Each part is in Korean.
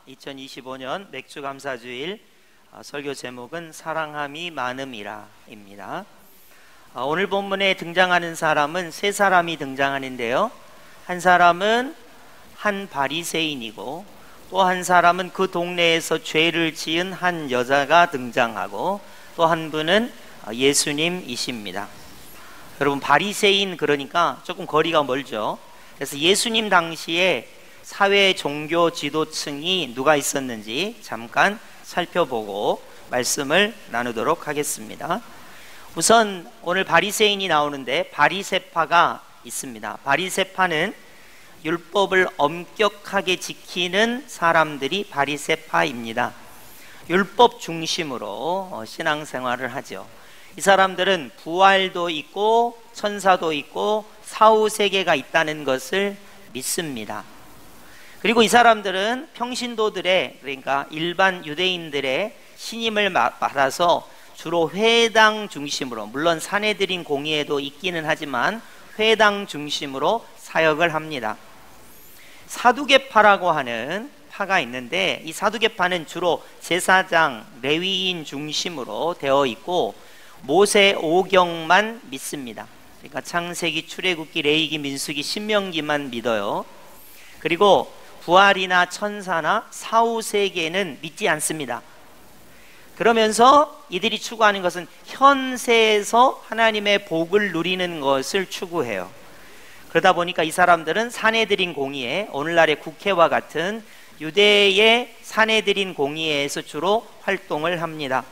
2025년 맥주감사주일 설교 제목은 사랑함이 많음이라 입니다. 오늘 본문에 등장하는 사람은 세 사람이 등장하는데요, 한 사람은 한 바리새인이고 또 한 사람은 그 동네에서 죄를 지은 한 여자가 등장하고 또 한 분은 예수님이십니다. 여러분, 바리새인 그러니까 조금 거리가 멀죠. 그래서 예수님 당시에 사회 종교 지도층이 누가 있었는지 잠깐 살펴보고 말씀을 나누도록 하겠습니다. 우선 오늘 바리새인이 나오는데 바리새파가 있습니다. 바리새파는 율법을 엄격하게 지키는 사람들이 바리새파입니다. 율법 중심으로 신앙생활을 하죠. 이 사람들은 부활도 있고 천사도 있고 사후세계가 있다는 것을 믿습니다. 그리고 이 사람들은 평신도들의, 그러니까 일반 유대인들의 신임을 받아서 주로 회당 중심으로, 물론 사내들인 공의에도 있기는 하지만 회당 중심으로 사역을 합니다. 사두개파라고 하는 파가 있는데 이 사두개파는 주로 제사장, 레위인 중심으로 되어 있고 모세 오경만 믿습니다. 그러니까 창세기, 출애굽기, 레위기, 민수기, 신명기만 믿어요. 그리고 부활이나 천사나 사후세계는 믿지 않습니다. 그러면서 이들이 추구하는 것은 현세에서 하나님의 복을 누리는 것을 추구해요. 그러다 보니까 이 사람들은 사내들인 공의회, 오늘날의 국회와 같은 유대의 사내들인 공의회에서 주로 활동을 합니다.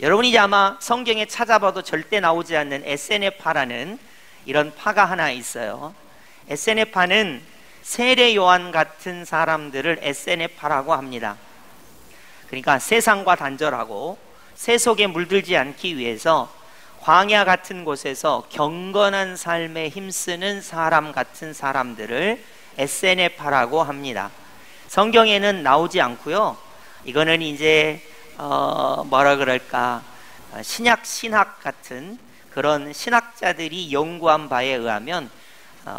여러분이 이제 아마 성경에 찾아봐도 절대 나오지 않는 에세네파라는 이런 파가 하나 있어요. 에세네파는 세례 요한 같은 사람들을 에세네파라고 합니다. 그러니까 세상과 단절하고 세속에 물들지 않기 위해서 광야 같은 곳에서 경건한 삶에 힘쓰는 사람 같은 사람들을 에세네파라고 합니다. 성경에는 나오지 않고요, 이거는 이제 뭐라 그럴까, 신학 같은 그런 신학자들이 연구한 바에 의하면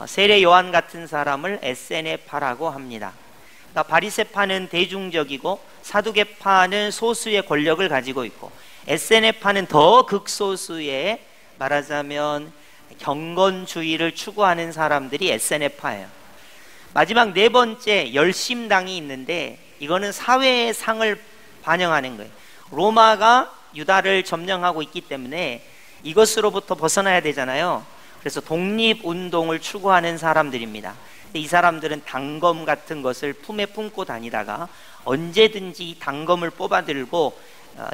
세례 요한 같은 사람을 에세네파라고 합니다. 그러니까 바리새파는 대중적이고 사두개파는 소수의 권력을 가지고 있고 에세네파는 더 극소수의, 말하자면 경건주의를 추구하는 사람들이 에세네파예요. 마지막 네 번째 열심당이 있는데 이거는 사회의 상을 반영하는 거예요. 로마가 유다를 점령하고 있기 때문에 이것으로부터 벗어나야 되잖아요. 그래서 독립운동을 추구하는 사람들입니다. 이 사람들은 단검 같은 것을 품에 품고 다니다가 언제든지 단검을 뽑아들고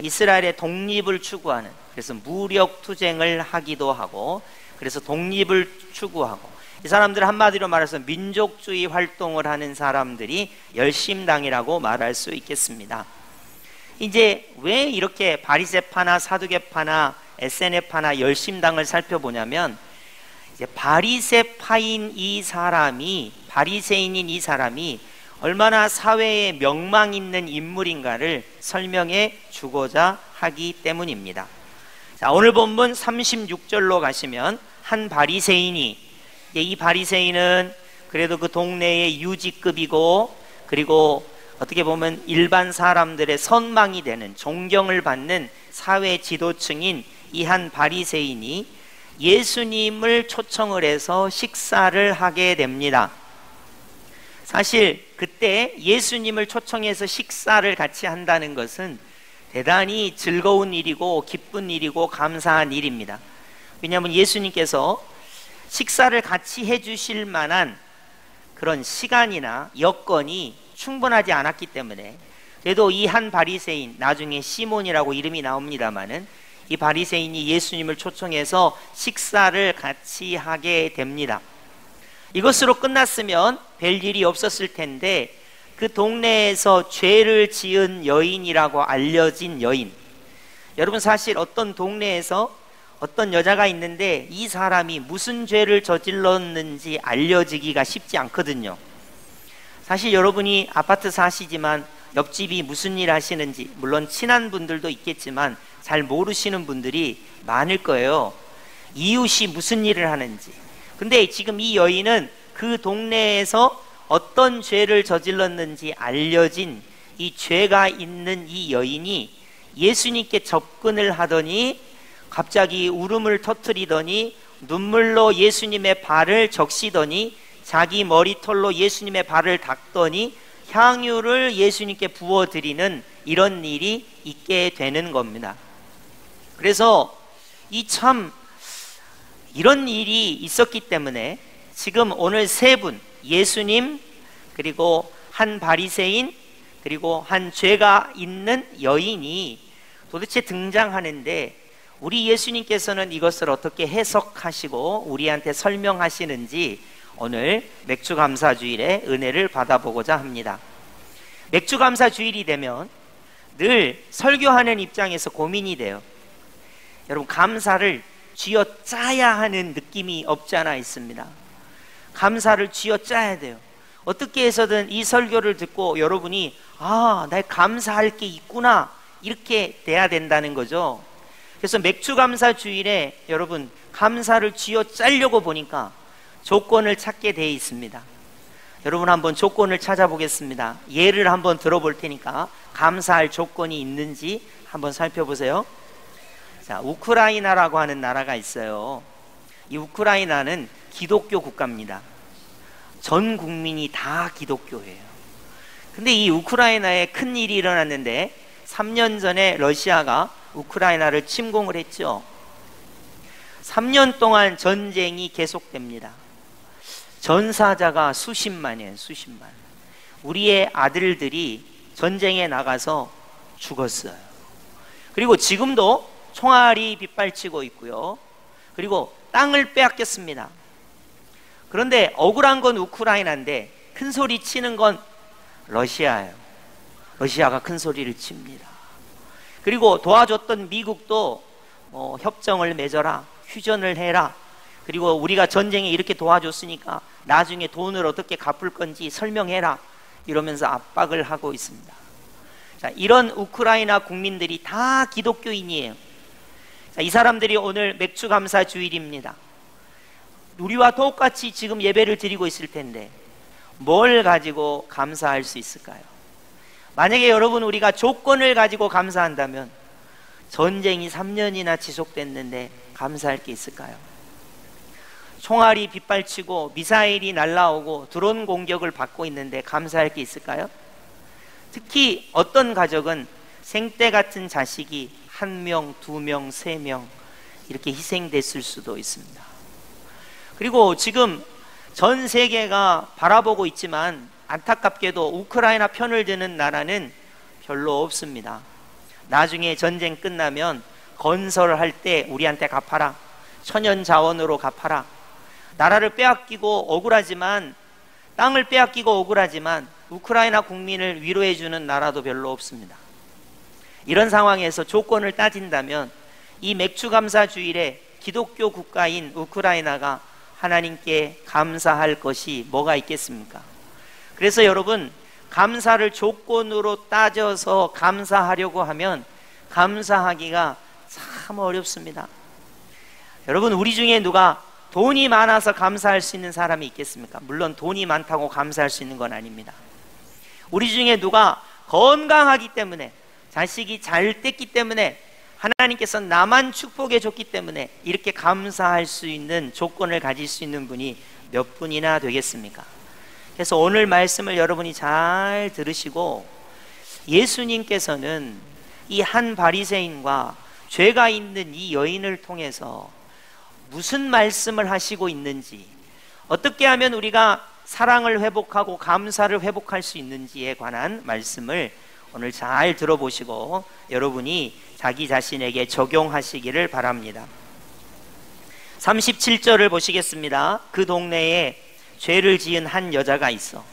이스라엘의 독립을 추구하는, 그래서 무력 투쟁을 하기도 하고, 그래서 독립을 추구하고, 이 사람들은 한마디로 말해서 민족주의 활동을 하는 사람들이 열심당이라고 말할 수 있겠습니다. 이제 왜 이렇게 바리새파나 사두개파나 에세네파나 열심당을 살펴보냐면, 이제 바리새파인 이 사람이, 바리새인인 이 사람이 얼마나 사회에 명망 있는 인물인가를 설명해 주고자 하기 때문입니다. 자, 오늘 본문 36절로 가시면 한 바리새인이, 이 바리새인은 그래도 그 동네의 유지급이고, 그리고 어떻게 보면 일반 사람들의 선망이 되는, 존경을 받는 사회 지도층인 이 한 바리새인이 예수님을 초청을 해서 식사를 하게 됩니다. 사실 그때 예수님을 초청해서 식사를 같이 한다는 것은 대단히 즐거운 일이고 기쁜 일이고 감사한 일입니다. 왜냐하면 예수님께서 식사를 같이 해주실 만한 그런 시간이나 여건이 충분하지 않았기 때문에, 그래도 이 한 바리새인, 나중에 시몬이라고 이름이 나옵니다마는 이 바리새인이 예수님을 초청해서 식사를 같이 하게 됩니다. 이것으로 끝났으면 별일이 없었을 텐데 그 동네에서 죄를 지은 여인이라고 알려진 여인, 여러분 사실 어떤 동네에서 어떤 여자가 있는데 이 사람이 무슨 죄를 저질렀는지 알려지기가 쉽지 않거든요. 사실 여러분이 아파트 사시지만 옆집이 무슨 일 하시는지, 물론 친한 분들도 있겠지만 잘 모르시는 분들이 많을 거예요. 이웃이 무슨 일을 하는지. 근데 지금 이 여인은 그 동네에서 어떤 죄를 저질렀는지 알려진 이 죄가 있는 이 여인이 예수님께 접근을 하더니 갑자기 울음을 터뜨리더니 눈물로 예수님의 발을 적시더니 자기 머리털로 예수님의 발을 닦더니 향유를 예수님께 부어드리는 이런 일이 있게 되는 겁니다. 그래서 이런 일이 있었기 때문에 지금 오늘 세 분, 예수님, 그리고 한 바리새인, 그리고 한 죄가 있는 여인이 도대체 등장하는데, 우리 예수님께서는 이것을 어떻게 해석하시고 우리한테 설명하시는지 오늘 맥주감사주일에 은혜를 받아보고자 합니다. 맥주감사주일이 되면 늘 설교하는 입장에서 고민이 돼요. 여러분, 감사를 쥐어짜야 하는 느낌이 없지 않아 있습니다. 감사를 쥐어짜야 돼요. 어떻게 해서든 이 설교를 듣고 여러분이 나 감사할 게 있구나, 이렇게 돼야 된다는 거죠. 그래서 맥주감사주일에 여러분 감사를 쥐어짜려고 보니까 조건을 찾게 돼 있습니다. 여러분 한번 조건을 찾아보겠습니다. 예를 한번 들어볼 테니까 감사할 조건이 있는지 한번 살펴보세요. 자, 우크라이나라고 하는 나라가 있어요. 이 우크라이나는 기독교 국가입니다. 전 국민이 다 기독교예요. 근데 이 우크라이나에 큰 일이 일어났는데 3년 전에 러시아가 우크라이나를 침공을 했죠. 3년 동안 전쟁이 계속됩니다. 전사자가 수십만이에요. 수십만. 우리의 아들들이 전쟁에 나가서 죽었어요. 그리고 지금도 총알이 빗발치고 있고요. 그리고 땅을 빼앗겼습니다. 그런데 억울한 건 우크라이나인데 큰 소리 치는 건 러시아예요. 러시아가 큰 소리를 칩니다. 그리고 도와줬던 미국도 협정을 맺어라, 휴전을 해라, 그리고 우리가 전쟁에 이렇게 도와줬으니까 나중에 돈을 어떻게 갚을 건지 설명해라, 이러면서 압박을 하고 있습니다. 자, 이런 우크라이나 국민들이 다 기독교인이에요. 자, 이 사람들이 오늘 맥주감사 주일입니다. 우리와 똑같이 지금 예배를 드리고 있을 텐데 뭘 가지고 감사할 수 있을까요? 만약에 여러분 우리가 조건을 가지고 감사한다면 전쟁이 3년이나 지속됐는데 감사할 게 있을까요? 총알이 빗발치고 미사일이 날아오고 드론 공격을 받고 있는데 감사할 게 있을까요? 특히 어떤 가족은 생떼 같은 자식이 1명, 2명, 3명 이렇게 희생됐을 수도 있습니다. 그리고 지금 전 세계가 바라보고 있지만 안타깝게도 우크라이나 편을 드는 나라는 별로 없습니다. 나중에 전쟁 끝나면 건설할 때 우리한테 갚아라, 천연자원으로 갚아라, 나라를 빼앗기고 억울하지만, 땅을 빼앗기고 억울하지만 우크라이나 국민을 위로해주는 나라도 별로 없습니다. 이런 상황에서 조건을 따진다면 이 맥주감사주일에 기독교 국가인 우크라이나가 하나님께 감사할 것이 뭐가 있겠습니까? 그래서 여러분, 감사를 조건으로 따져서 감사하려고 하면 감사하기가 참 어렵습니다. 여러분, 우리 중에 누가 돈이 많아서 감사할 수 있는 사람이 있겠습니까? 물론 돈이 많다고 감사할 수 있는 건 아닙니다. 우리 중에 누가 건강하기 때문에, 자식이 잘 됐기 때문에, 하나님께서 나만 축복해 줬기 때문에 이렇게 감사할 수 있는 조건을 가질 수 있는 분이 몇 분이나 되겠습니까? 그래서 오늘 말씀을 여러분이 잘 들으시고, 예수님께서는 이 한 바리새인과 죄가 있는 이 여인을 통해서 무슨 말씀을 하시고 있는지, 어떻게 하면 우리가 사랑을 회복하고 감사를 회복할 수 있는지에 관한 말씀을 오늘 잘 들어보시고 여러분이 자기 자신에게 적용하시기를 바랍니다. 37절을 보시겠습니다. 그 동네에 죄를 지은 한 여자가 있어.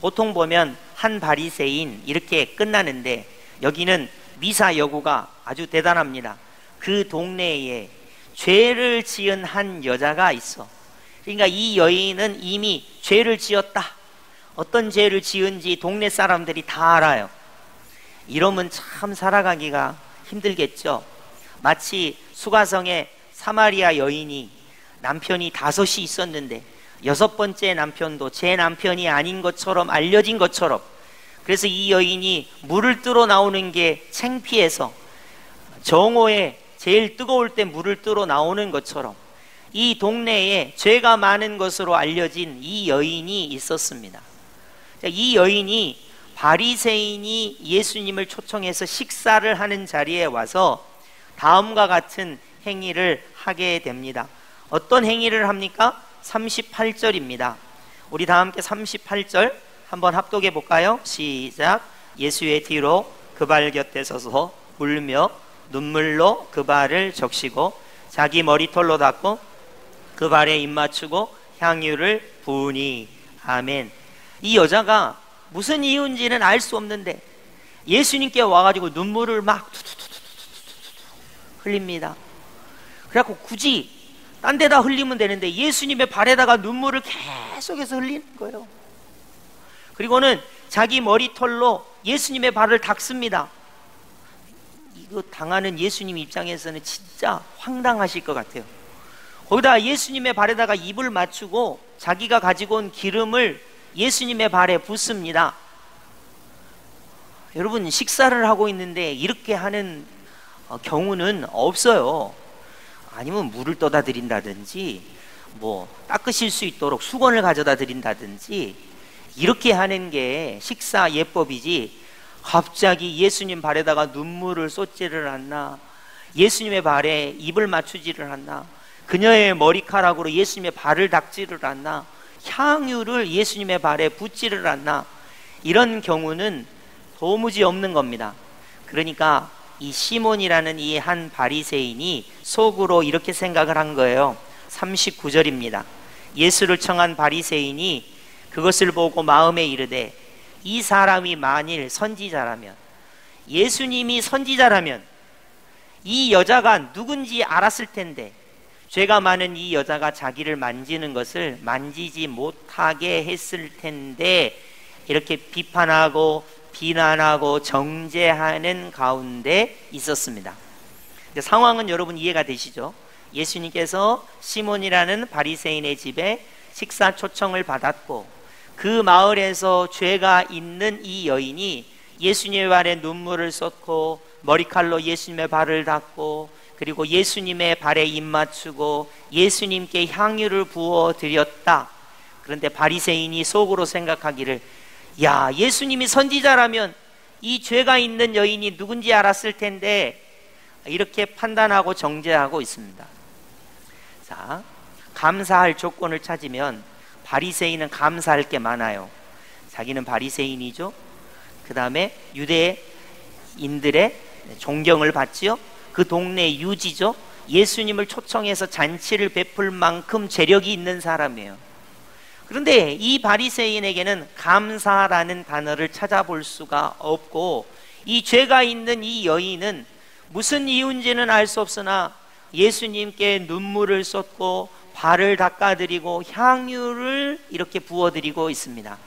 보통 보면 한 바리새인 이렇게 끝나는데 여기는 미사 여구가 아주 대단합니다. 그 동네에 죄를 지은 한 여자가 있어. 그러니까 이 여인은 이미 죄를 지었다. 어떤 죄를 지은지 동네 사람들이 다 알아요. 이러면 참 살아가기가 힘들겠죠. 마치 수가성의 사마리아 여인이 남편이 5이 있었는데 여섯 번째 남편도 제 남편이 아닌 것처럼 알려진 것처럼, 그래서 이 여인이 물을 뜨러 나오는 게 창피해서 정오에 제일 뜨거울 때 물을 뜨러 나오는 것처럼 이 동네에 죄가 많은 것으로 알려진 이 여인이 있었습니다. 이 여인이 바리새인이 예수님을 초청해서 식사를 하는 자리에 와서 다음과 같은 행위를 하게 됩니다. 어떤 행위를 합니까? 38절입니다. 우리 다 함께 38절 한번 합독해 볼까요? 시작. 예수의 뒤로 그 발 곁에 서서 울며 눈물로 그 발을 적시고 자기 머리털로 닦고 그 발에 입 맞추고 향유를 부으니. 아멘. 이 여자가 무슨 이유인지는 알 수 없는데 예수님께 와가지고 눈물을 막 흘립니다. 그래갖고 굳이 딴 데다 흘리면 되는데 예수님의 발에다가 눈물을 계속해서 흘리는 거예요. 그리고는 자기 머리털로 예수님의 발을 닦습니다. 이거 당하는 예수님 입장에서는 진짜 황당하실 것 같아요. 거기다 예수님의 발에다가 입을 맞추고 자기가 가지고 온 기름을 예수님의 발에 붓습니다. 여러분, 식사를 하고 있는데 이렇게 하는 경우는 없어요. 아니면 물을 떠다 드린다든지 뭐 닦으실 수 있도록 수건을 가져다 드린다든지 이렇게 하는 게 식사 예법이지, 갑자기 예수님 발에다가 눈물을 쏟지를 않나, 예수님의 발에 입을 맞추지를 않나, 그녀의 머리카락으로 예수님의 발을 닦지를 않나, 향유를 예수님의 발에 붓지를 않나, 이런 경우는 도무지 없는 겁니다. 그러니까 이 시몬이라는 이 한 바리새인이 속으로 이렇게 생각을 한 거예요. 39절입니다. 예수를 청한 바리새인이 그것을 보고 마음에 이르되 이 사람이 만일 선지자라면, 예수님이 선지자라면 이 여자가 누군지 알았을 텐데 죄가 많은 이 여자가 자기를 만지는 것을 만지지 못하게 했을 텐데, 이렇게 비판하고 비난하고 정죄하는 가운데 있었습니다. 상황은 여러분 이해가 되시죠? 예수님께서 시몬이라는 바리새인의 집에 식사 초청을 받았고 그 마을에서 죄가 있는 이 여인이 예수님의 발에 눈물을 쏟고 머리칼로 예수님의 발을 닦고 그리고 예수님의 발에 입 맞추고 예수님께 향유를 부어 드렸다. 그런데 바리새인이 속으로 생각하기를, 야, 예수님이 선지자라면 이 죄가 있는 여인이 누군지 알았을 텐데, 이렇게 판단하고 정죄하고 있습니다. 자, 감사할 조건을 찾으면 바리새인은 감사할 게 많아요. 자기는 바리새인이죠. 그 다음에 유대인들의 존경을 받지요. 그 동네의 유지죠. 예수님을 초청해서 잔치를 베풀 만큼 재력이 있는 사람이에요. 그런데 이 바리새인에게는 감사라는 단어를 찾아볼 수가 없고, 이 죄가 있는 이 여인은 무슨 이유인지는 알 수 없으나 예수님께 눈물을 쏟고 발을 닦아드리고 향유를 이렇게 부어드리고 있습니다.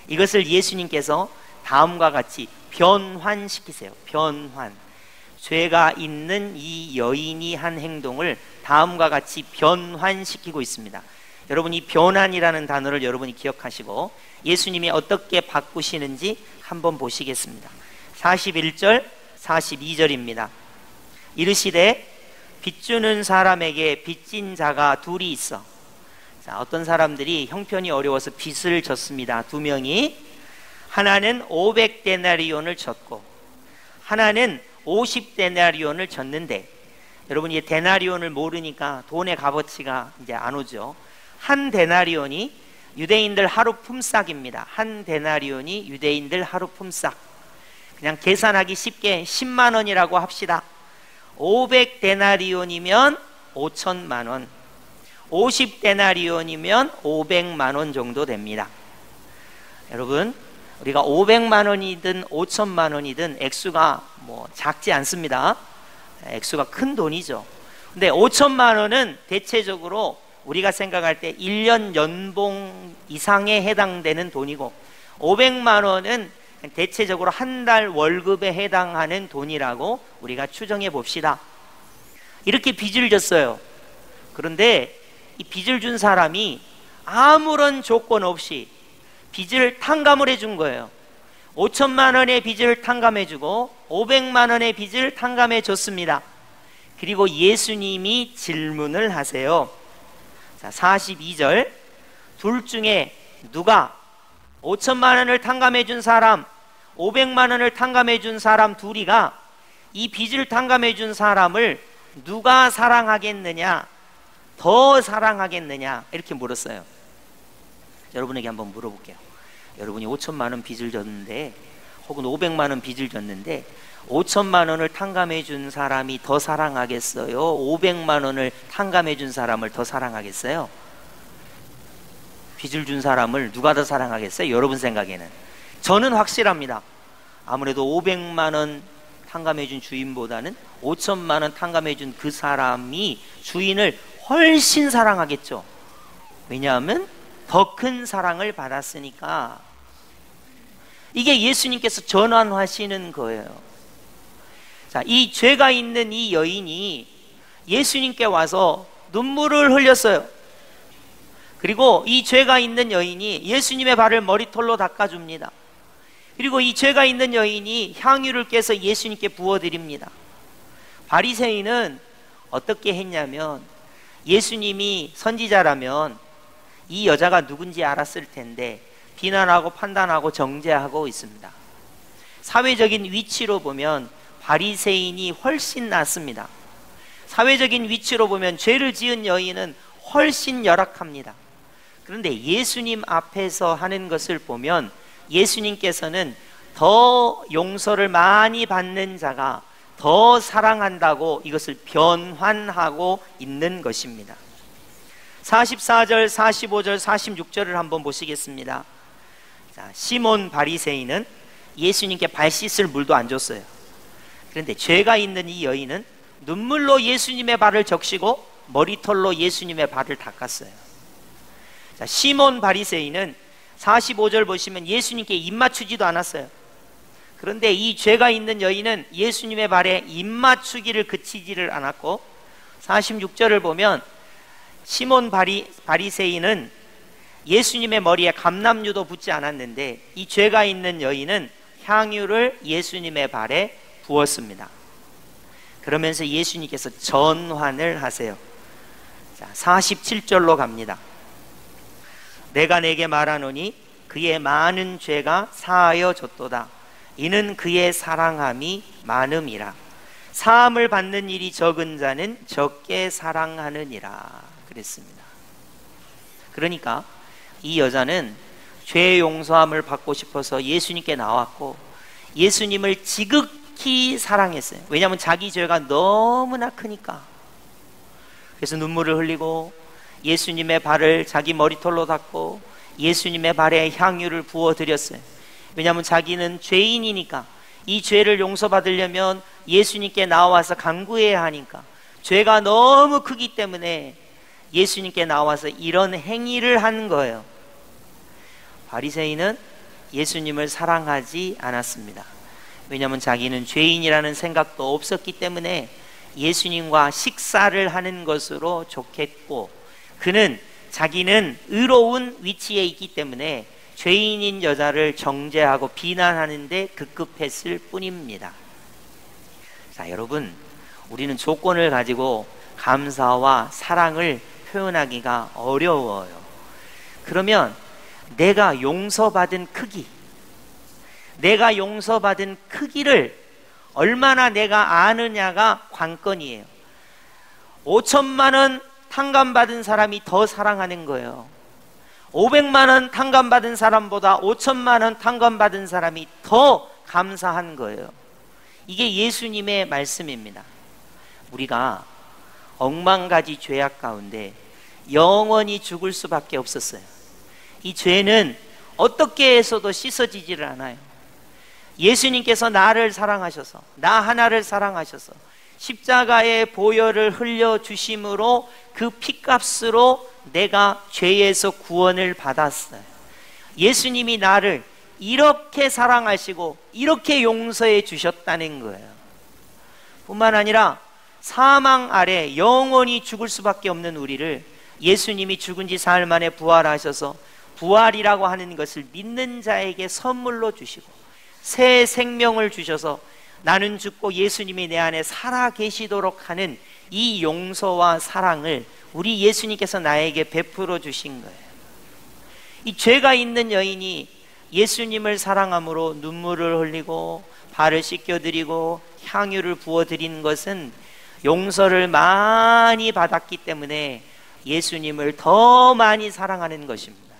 이것을 예수님께서 다음과 같이 변환시키세요. 변환. 죄가 있는 이 여인이 한 행동을 다음과 같이 변환시키고 있습니다. 여러분, 이 변환이라는 단어를 여러분이 기억하시고 예수님이 어떻게 바꾸시는지 한번 보시겠습니다. 41절 42절입니다. 이르시되 빚주는 사람에게 빚진 자가 둘이 있어. 자, 어떤 사람들이 형편이 어려워서 빚을 졌습니다. 두 명이. 하나는 500데나리온을 졌고 하나는 50데나리온을 졌는데, 여러분 이 데나리온을 모르니까 돈의 값어치가 이제 안 오죠. 한 데나리온이 유대인들 하루 품삯입니다. 한 데나리온이 유대인들 하루 품삯. 그냥 계산하기 쉽게 10만 원이라고 합시다. 500데나리온이면 5천만 원, 50데나리온이면 500만 원 정도 됩니다. 여러분, 우리가 500만 원이든 5천만 원이든 액수가 뭐 작지 않습니다. 액수가 큰 돈이죠. 근데 5천만 원은 대체적으로 우리가 생각할 때 1년 연봉 이상에 해당되는 돈이고, 500만 원은 대체적으로 한 달 월급에 해당하는 돈이라고 우리가 추정해 봅시다. 이렇게 빚을 졌어요. 그런데 이 빚을 준 사람이 아무런 조건 없이 빚을 탕감을 해준 거예요. 5천만 원의 빚을 탕감해주고 500만 원의 빚을 탕감해 줬습니다. 그리고 예수님이 질문을 하세요. 자, 42절. 둘 중에 누가 5천만 원을 탕감해 준 사람, 500만 원을 탕감해 준 사람 둘이가 이 빚을 탕감해 준 사람을 누가 사랑하겠느냐, 더 사랑하겠느냐, 이렇게 물었어요. 여러분에게 한번 물어볼게요. 여러분이 5천만 원 빚을 졌는데, 혹은 500만 원 빚을 졌는데 5천만 원을 탕감해 준 사람이 더 사랑하겠어요? 500만 원을 탕감해 준 사람을 더 사랑하겠어요? 빚을 준 사람을 누가 더 사랑하겠어요? 여러분 생각에는. 저는 확실합니다. 아무래도 500만 원 탕감해 준 주인보다는 5천만 원 탕감해 준 그 사람이 주인을 훨씬 사랑하겠죠. 왜냐하면 더 큰 사랑을 받았으니까. 이게 예수님께서 전환하시는 거예요. 자, 이 죄가 있는 이 여인이 예수님께 와서 눈물을 흘렸어요. 그리고 이 죄가 있는 여인이 예수님의 발을 머리털로 닦아줍니다. 그리고 이 죄가 있는 여인이 향유를 깨서 예수님께 부어드립니다. 바리새인은 어떻게 했냐면, 예수님이 선지자라면 이 여자가 누군지 알았을 텐데 비난하고 판단하고 정죄하고 있습니다. 사회적인 위치로 보면 바리새인이 훨씬 낫습니다. 사회적인 위치로 보면 죄를 지은 여인은 훨씬 열악합니다. 그런데 예수님 앞에서 하는 것을 보면 예수님께서는 더 용서를 많이 받는 자가 더 사랑한다고 이것을 변환하고 있는 것입니다. 44절, 45절, 46절을 한번 보시겠습니다. 자, 시몬 바리새인은 예수님께 발 씻을 물도 안 줬어요. 그런데 죄가 있는 이 여인은 눈물로 예수님의 발을 적시고 머리털로 예수님의 발을 닦았어요. 자, 시몬 바리새인은 45절 보시면 예수님께 입 맞추지도 않았어요. 그런데 이 죄가 있는 여인은 예수님의 발에 입 맞추기를 그치지를 않았고, 46절을 보면 시몬 바리새인은 예수님의 머리에 감람유도 붓지 않았는데 이 죄가 있는 여인은 향유를 예수님의 발에 부었습니다. 그러면서 예수님께서 전환을 하세요. 자, 47절로 갑니다. 내가 내게 말하노니 그의 많은 죄가 사하여졌도다. 이는 그의 사랑함이 많음이라. 사함을 받는 일이 적은 자는 적게 사랑하느니라. 그랬습니다. 그러니까 이 여자는 죄 용서함을 받고 싶어서 예수님께 나왔고 예수님을 지극히 사랑했어요. 왜냐하면 자기 죄가 너무나 크니까. 그래서 눈물을 흘리고 예수님의 발을 자기 머리털로 닦고 예수님의 발에 향유를 부어드렸어요. 왜냐하면 자기는 죄인이니까 이 죄를 용서받으려면 예수님께 나와서 간구해야 하니까, 죄가 너무 크기 때문에 예수님께 나와서 이런 행위를 한 거예요. 바리새인은 예수님을 사랑하지 않았습니다. 왜냐하면 자기는 죄인이라는 생각도 없었기 때문에 예수님과 식사를 하는 것으로 좋겠고, 그는 자기는 의로운 위치에 있기 때문에 죄인인 여자를 정죄하고 비난하는데 급급했을 뿐입니다. 자, 여러분, 우리는 조건을 가지고 감사와 사랑을 표현하기가 어려워요. 그러면 내가 용서받은 크기, 내가 용서받은 크기를 얼마나 내가 아느냐가 관건이에요. 5천만 원 탕감받은 사람이 더 사랑하는 거예요. 500만 원 탕감받은 사람보다 5천만 원 탕감받은 사람이 더 감사한 거예요. 이게 예수님의 말씀입니다. 우리가 억만가지 죄악 가운데 영원히 죽을 수밖에 없었어요. 이 죄는 어떻게 해서도 씻어지지를 않아요. 예수님께서 나를 사랑하셔서, 나 하나를 사랑하셔서 십자가의 보혈을 흘려주심으로 그 피값으로 내가 죄에서 구원을 받았어요. 예수님이 나를 이렇게 사랑하시고 이렇게 용서해 주셨다는 거예요. 뿐만 아니라 사망 아래 영원히 죽을 수밖에 없는 우리를 예수님이 죽은 지 사흘 만에 부활하셔서 부활이라고 하는 것을 믿는 자에게 선물로 주시고 새 생명을 주셔서 나는 죽고 예수님이 내 안에 살아 계시도록 하는 이 용서와 사랑을 우리 예수님께서 나에게 베풀어 주신 거예요. 이 죄가 있는 여인이 예수님을 사랑함으로 눈물을 흘리고 발을 씻겨드리고 향유를 부어드리는 것은 용서를 많이 받았기 때문에 예수님을 더 많이 사랑하는 것입니다.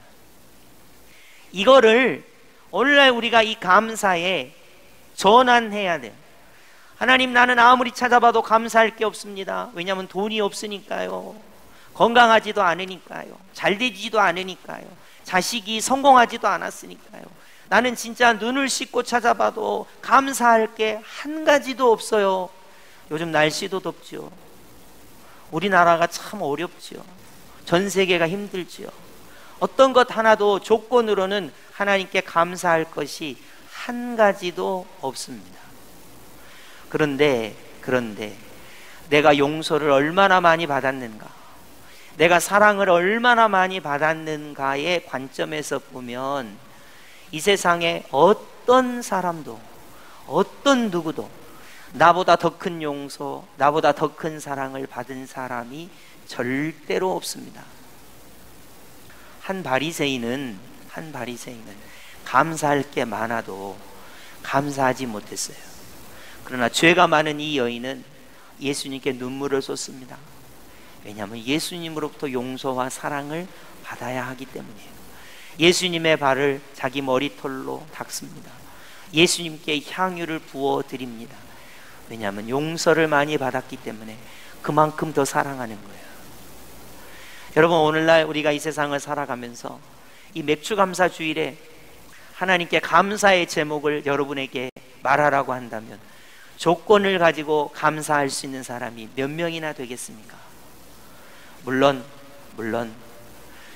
이거를 오늘날 우리가 이 감사에 전환해야 돼요. 하나님, 나는 아무리 찾아봐도 감사할 게 없습니다. 왜냐하면 돈이 없으니까요. 건강하지도 않으니까요. 잘 되지도 않으니까요. 자식이 성공하지도 않았으니까요. 나는 진짜 눈을 씻고 찾아봐도 감사할 게 한 가지도 없어요. 요즘 날씨도 덥죠. 우리나라가 참 어렵죠. 전 세계가 힘들죠. 어떤 것 하나도 조건으로는 하나님께 감사할 것이 한 가지도 없습니다. 그런데 내가 용서를 얼마나 많이 받았는가, 내가 사랑을 얼마나 많이 받았는가의 관점에서 보면 이 세상에 어떤 사람도 어떤 누구도 나보다 더 큰 용서, 나보다 더 큰 사랑을 받은 사람이 절대로 없습니다. 한 바리새인은 감사할 게 많아도 감사하지 못했어요. 그러나 죄가 많은 이 여인은 예수님께 눈물을 쏟습니다. 왜냐하면 예수님으로부터 용서와 사랑을 받아야 하기 때문이에요. 예수님의 발을 자기 머리털로 닦습니다. 예수님께 향유를 부어드립니다. 왜냐하면 용서를 많이 받았기 때문에 그만큼 더 사랑하는 거예요. 여러분, 오늘날 우리가 이 세상을 살아가면서 이 맥주감사 주일에 하나님께 감사의 제목을 여러분에게 말하라고 한다면 조건을 가지고 감사할 수 있는 사람이 몇 명이나 되겠습니까? 물론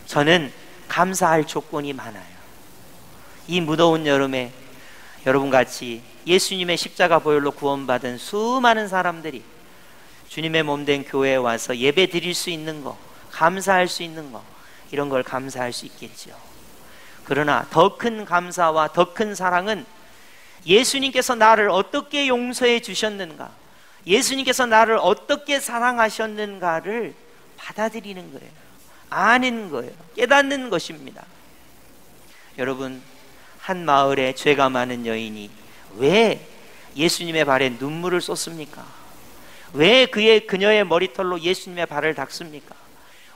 저는 감사할 조건이 많아요. 이 무더운 여름에 여러분같이 예수님의 십자가 보혈로 구원받은 수많은 사람들이 주님의 몸된 교회에 와서 예배 드릴 수 있는 거, 감사할 수 있는 거, 이런 걸 감사할 수 있겠죠. 그러나 더 큰 감사와 더 큰 사랑은 예수님께서 나를 어떻게 용서해 주셨는가, 예수님께서 나를 어떻게 사랑하셨는가를 받아들이는 거예요. 아는 거예요. 깨닫는 것입니다. 여러분, 한 마을에 죄가 많은 여인이 왜 예수님의 발에 눈물을 쏟습니까? 왜 그녀의 머리털로 예수님의 발을 닦습니까?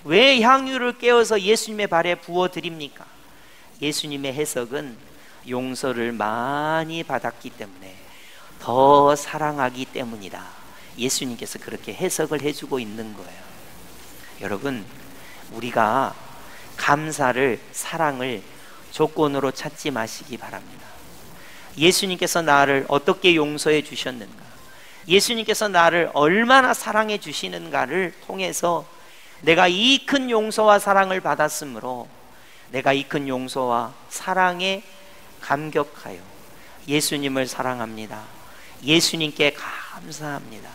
왜 향유를 깨어서 예수님의 발에 부어드립니까? 예수님의 해석은 용서를 많이 받았기 때문에 더 사랑하기 때문이다. 예수님께서 그렇게 해석을 해주고 있는 거예요. 여러분, 우리가 감사를, 사랑을 조건으로 찾지 마시기 바랍니다. 예수님께서 나를 어떻게 용서해 주셨는가, 예수님께서 나를 얼마나 사랑해 주시는가를 통해서 내가 이 큰 용서와 사랑을 받았으므로 내가 이 큰 용서와 사랑에 감격하여 예수님을 사랑합니다. 예수님께 감사합니다.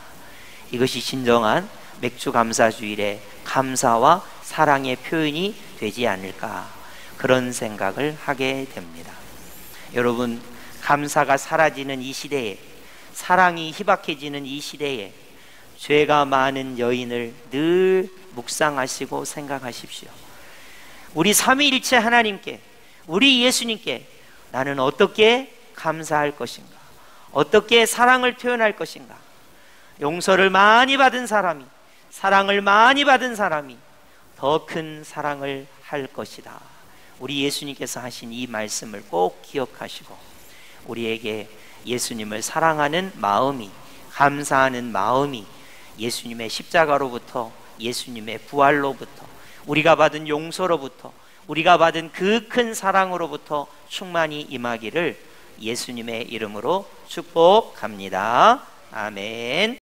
이것이 진정한 맥주 감사 주일의 감사와 사랑의 표현이 되지 않을까, 그런 생각을 하게 됩니다. 여러분, 감사가 사라지는 이 시대에, 사랑이 희박해지는 이 시대에 죄가 많은 여인을 늘 묵상하시고 생각하십시오. 우리 삼위일체 하나님께, 우리 예수님께 나는 어떻게 감사할 것인가, 어떻게 사랑을 표현할 것인가. 용서를 많이 받은 사람이, 사랑을 많이 받은 사람이 더 큰 사랑을 할 것이다. 우리 예수님께서 하신 이 말씀을 꼭 기억하시고 우리에게 예수님을 사랑하는 마음이, 감사하는 마음이 예수님의 십자가로부터, 예수님의 부활로부터, 우리가 받은 용서로부터, 우리가 받은 그 큰 사랑으로부터 충만히 임하기를 예수님의 이름으로 축복합니다. 아멘.